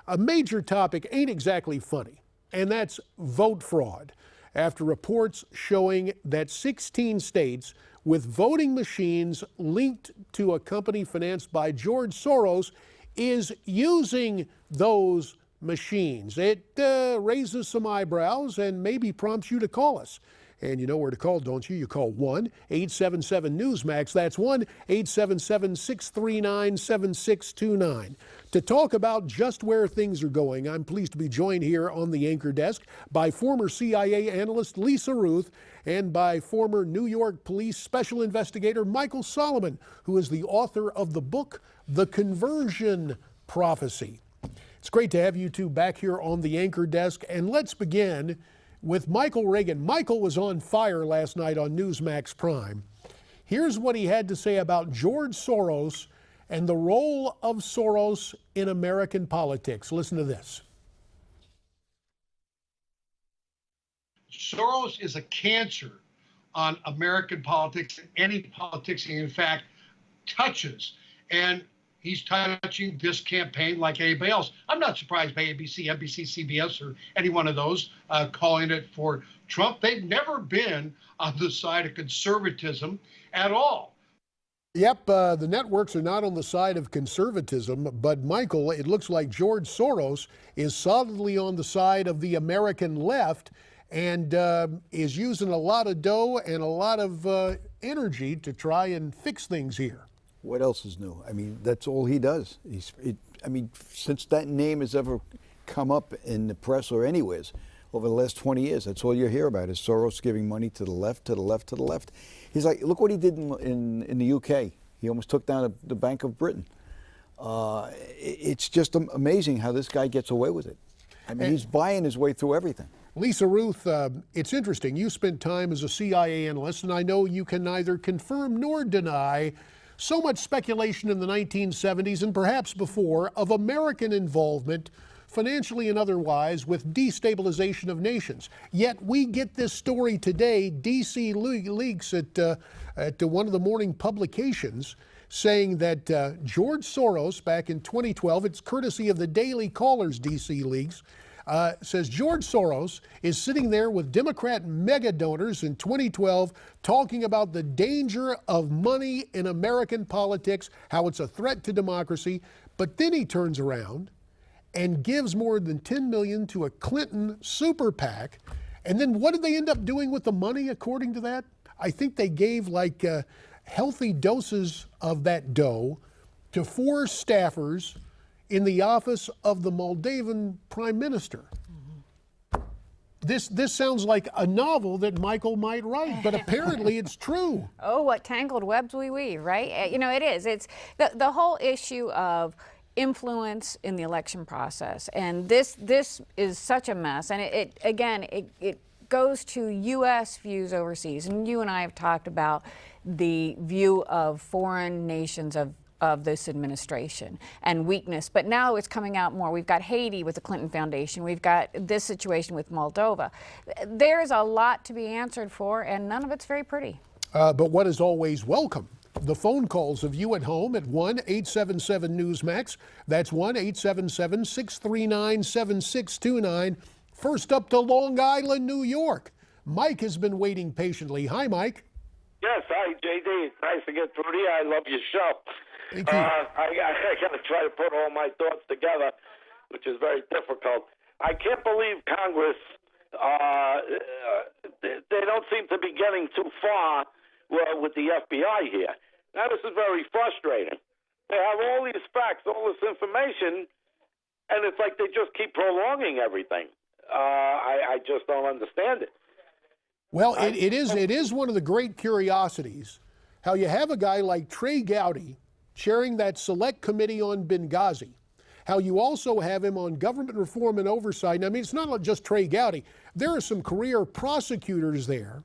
A major topic ain't exactly funny, and that's vote fraud. After reports showing that 16 states with voting machines linked to a company financed by George Soros is using those machines. It raises some eyebrows and maybe prompts you to call us. And you know where to call, don't you? You call 1-877-NEWSMAX. That's 1-877-639-7629. To talk about just where things are going, I'm pleased to be joined here on the anchor desk by former CIA analyst Lisa Ruth and by former New York Police Special Investigator Michael Solomon, who is the author of the book, The Conversion Prophecy. It's great to have you two back here on the anchor desk, and let's begin with Michael Reagan. Michael was on fire last night on Newsmax Prime. Here's what he had to say about George Soros and the role of Soros in American politics. Listen to this. Soros is a cancer on American politics and any politics he, in fact, touches. And he's touching this campaign like anybody else. I'm not surprised by ABC, NBC, CBS, or any one of those calling it for Trump. They've never been on the side of conservatism at all. Yep, the networks are not on the side of conservatism, but Michael, it looks like George Soros is solidly on the side of the American left and is using a lot of dough and a lot of energy to try and fix things here. What else is new? I mean, that's all he does. Since that name has ever come up in the press or anywheres over the last 20 years, that's all you hear about is Soros giving money to the left, to the left, to the left. He's like, look what he did in the UK. He almost took down the Bank of Britain. It's just amazing how this guy gets away with it. I mean, he's buying his way through everything. Lisa Ruth, it's interesting. You spent time as a CIA analyst, and I know you can neither confirm nor deny so much speculation in the 1970s and perhaps before of American involvement, financially and otherwise, with destabilization of nations. Yet we get this story today, DC leaks at one of the morning publications, saying that George Soros, back in 2012, it's courtesy of the Daily Caller's DC leaks, says George Soros is sitting there with Democrat mega donors in 2012 talking about the danger of money in American politics, how it's a threat to democracy. But then he turns around and gives more than $10 million to a Clinton super PAC. And then what did they end up doing with the money, according to that? I think they gave like healthy doses of that dough to 4 staffers in the office of the Moldavan prime minister. This sounds like a novel that Michael might write, but apparently it's true. Oh, what tangled webs we weave, right? You know, it is. It's the whole issue of influence in the election process, and this is such a mess. And it goes to U.S. views overseas, and you and I have talked about the view of foreign nations of this administration and weakness, but now it's coming out more. We've got Haiti with the Clinton Foundation. We've got this situation with Moldova. There's a lot to be answered for, and none of it's very pretty. But what is always welcome? The phone calls of you at home at 1-877-NEWSMAX. That's 1-877-639-7629. First up to Long Island, New York. Mike has been waiting patiently. Hi, Mike. Yes, hi, JD. It's nice to get through to you. I love your show. Thank you. I got to try to put all my thoughts together, which is very difficult. I can't believe Congress, they don't seem to be getting too far with the FBI here. Now, this is very frustrating. They have all these facts, all this information, and it's like they just keep prolonging everything. I just don't understand it. Well, it is one of the great curiosities how you have a guy like Trey Gowdy chairing that select committee on Benghazi, how you also have him on government reform and oversight. And I mean, it's not just Trey Gowdy. There are some career prosecutors there.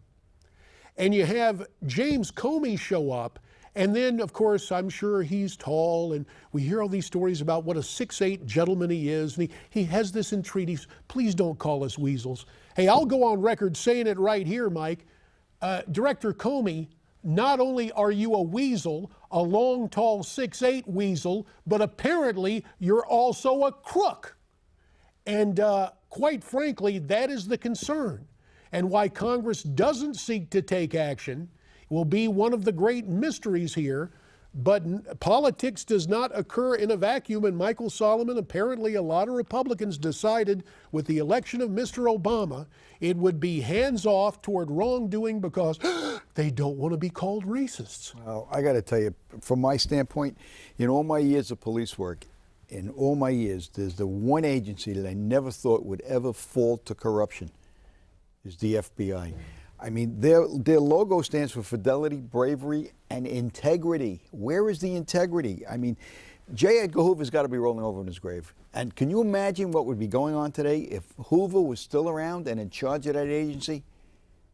And you have James Comey show up. And then, of course, I'm sure he's tall, and we hear all these stories about what a 6'8" gentleman he is, and he has this in treaties. Please don't call us weasels. Hey, I'll go on record saying it right here, Mike. Director Comey not only are you a weasel, a long, tall 6'8" weasel, but apparently you're also a crook. And quite frankly, that is the concern. And why Congress doesn't seek to take action will be one of the great mysteries here. But politics does not occur in a vacuum, and Michael Solomon, apparently a lot of Republicans decided with the election of Mr. Obama, it would be hands-off toward wrongdoing because they don't want to be called racists. Well, I got to tell you, from my standpoint, in all my years of police work, in all my years, there's the one agency that I never thought would ever fall to corruption, is the FBI. I mean, their logo stands for fidelity, bravery, and integrity. Where is the integrity? I mean, J. Edgar Hoover's got to be rolling over in his grave. And can you imagine what would be going on today if Hoover was still around and in charge of that agency?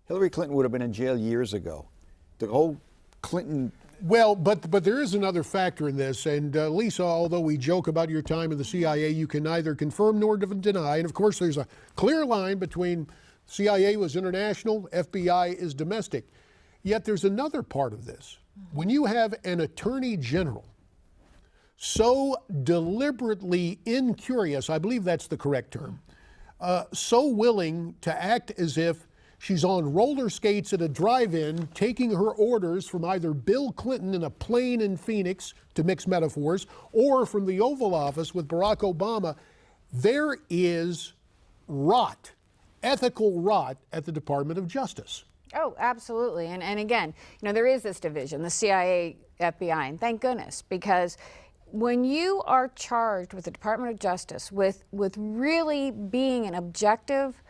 Hillary Clinton would have been in jail years ago. The whole Clinton... Well, but there is another factor in this, and Lisa, although we joke about your time in the CIA, you can neither confirm nor deny, and of course there's a clear line between CIA was international, FBI is domestic. Yet there's another part of this. When you have an attorney general so deliberately incurious, I believe that's the correct term, so willing to act as if she's on roller skates at a drive-in, taking her orders from either Bill Clinton in a plane in Phoenix, to mix metaphors, or from the Oval Office with Barack Obama, there is rot, ethical rot at the Department of Justice. Oh, absolutely. And again, you know, there is this division, the CIA, FBI, and thank goodness, because when you are charged with the Department of Justice with really being an objective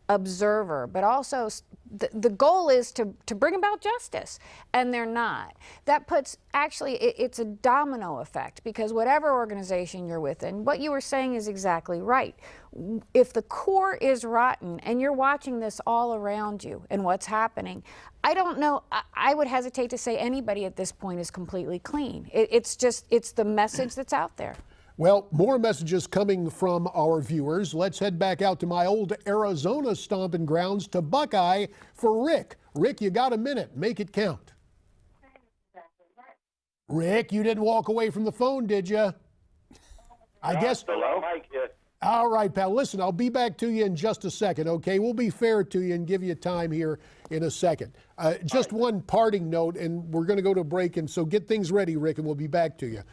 observer, but also the goal is to bring about justice, and they're not. That puts, actually, it's a domino effect, because whatever organization you're with, and what you were saying is exactly right. If the core is rotten and you're watching this all around you and what's happening, I don't know, I would hesitate to say anybody at this point is completely clean. It's the message that's out there. Well, more messages coming from our viewers. Let's head back out to my old Arizona stomping grounds to Buckeye for Rick. Rick, you got a minute. Make it count. Rick, you didn't walk away from the phone, did you? I guess. Hello? All right, pal. Listen, I'll be back to you in just a second, okay? We'll be fair to you and give you time here in a second. Just one parting note, and we're going to go to a break, and so get things ready, Rick, and we'll be back to you.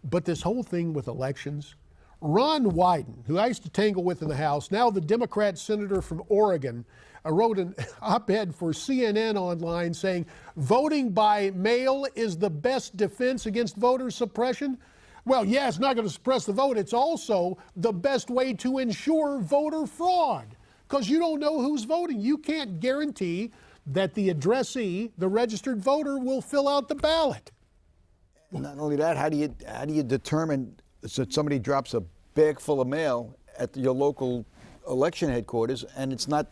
But this whole thing with elections, Ron Wyden, who I used to tangle with in the House, now the Democrat senator from Oregon, wrote an op-ed for CNN online saying voting by mail is the best defense against voter suppression. Well, yeah, it's not going to suppress the vote. It's also the best way to ensure voter fraud, because you don't know who's voting. You can't guarantee that the addressee, the registered voter, will fill out the ballot. Not only that, how do you determine that somebody drops a bag full of mail at your local election headquarters and it's not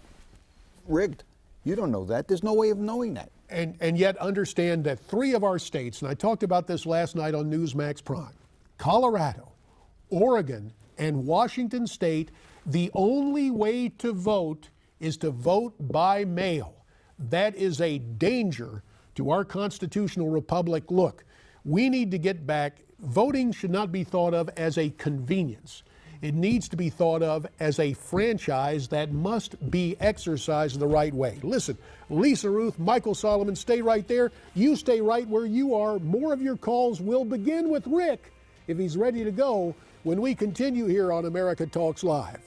rigged? You don't know that. There's no way of knowing that. And yet understand that 3 of our states, and I talked about this last night on Newsmax Prime, Colorado, Oregon, and Washington State, the only way to vote is to vote by mail. That is a danger to our constitutional republic. Look, we need to get back. Voting should not be thought of as a convenience. It needs to be thought of as a franchise that must be exercised the right way. Listen, Lisa Ruth, Michael Solomon, stay right there. You stay right where you are. More of your calls will begin with Rick, if he's ready to go, when we continue here on America Talks Live.